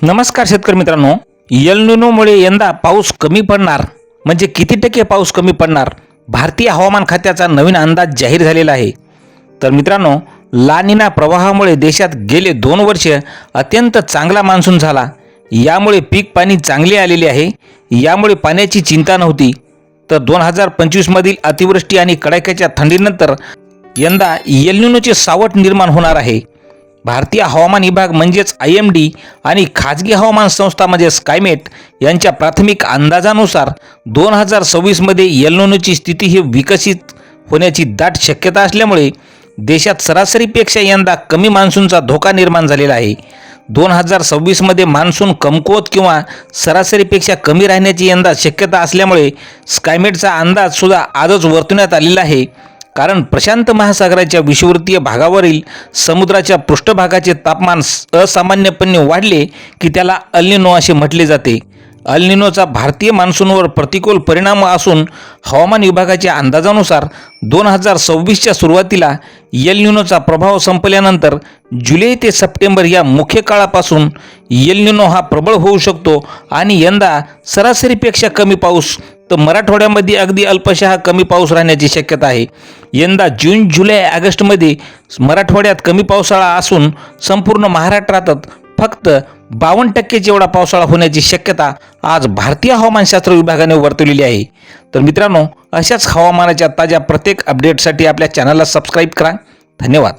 नमस्कार शेतकरी मित्रांनो, एल निनोमुळे यंदा पाऊस कमी पडणार म्हणजे किती टक्के पाऊस कमी पडणार? भारतीय हवामान खात्याचा नवीन अंदाज जाहीर झालेला आहे। तर मित्रांनो, ला निना प्रवाहामुळे देशात गेले 2 वर्ष अत्यंत चांगला मान्सून झाला। यामुळे पीक पाणी चांगले आलेले आहे। यामुळे पाण्याची चिंता नव्हती। तर 2025 मधील अतिवृष्टी आणि कडाक्याच्या थंडीनंतर यंदा एल निनोचे सावट निर्माण होणार आहे। भारतीय हवामान विभाग म्हणजेच IMD आणि खाजगी हवामान संस्था म्हणजे स्कायमेट यांच्या प्राथमिक अंदाजानुसार 2026 मध्ये एल निनोची स्थिती ही विकसित होण्याची दाट शक्यता असल्यामुळे देशात सरासरीपेक्षा यंदा कमी मान्सूनचा धोका निर्माण झालेला आहे। 2026 मध्ये मान्सून कमकुवत किंवा सरासरीपेक्षा कमी राहण्याची यंदा शक्यता असल्यामुळे स्कायमेटचा अंदाज सुद्धा आजच वर्तवण्यात आलेला आहे। कारण प्रशांत महासागराच्या विषुववृत्तीय भागावरील समुद्राच्या पृष्ठभागाचे तापमान असामान्यपणे वाढले की त्याला अल निनो असे म्हटले जाते। अल निनोचा भारतीय मान्सूनवर प्रतिकूल परिणाम असून हवामान विभागाच्या अंदाजानुसार 2026च्या सुरुवातीला एल निनोचा प्रभाव संपल्यानंतर जुलै ते सप्टेंबर या मुख्य काळापासून एल निनो हा प्रबळ होऊ शकतो आणि यंदा सरासरीपेक्षा कमी पाऊस तर मराठवाड्यामध्ये अगदी अल्पशः कमी पाऊस राहण्याची शक्यता आहे। यंदा जून जुलै ऑगस्टमध्ये मराठवाड्यात कमी पावसाळा असून संपूर्ण महाराष्ट्रात फक्त 52% एवढा पावसाळा होण्याची शक्यता आज भारतीय हवामानशास्त्र विभागाने वर्तवलेली आहे। तर मित्रांनो, अशाच हवामानाच्या ताज्या प्रत्येक अपडेटसाठी आपल्या चॅनलला सबस्क्राईब करा। धन्यवाद।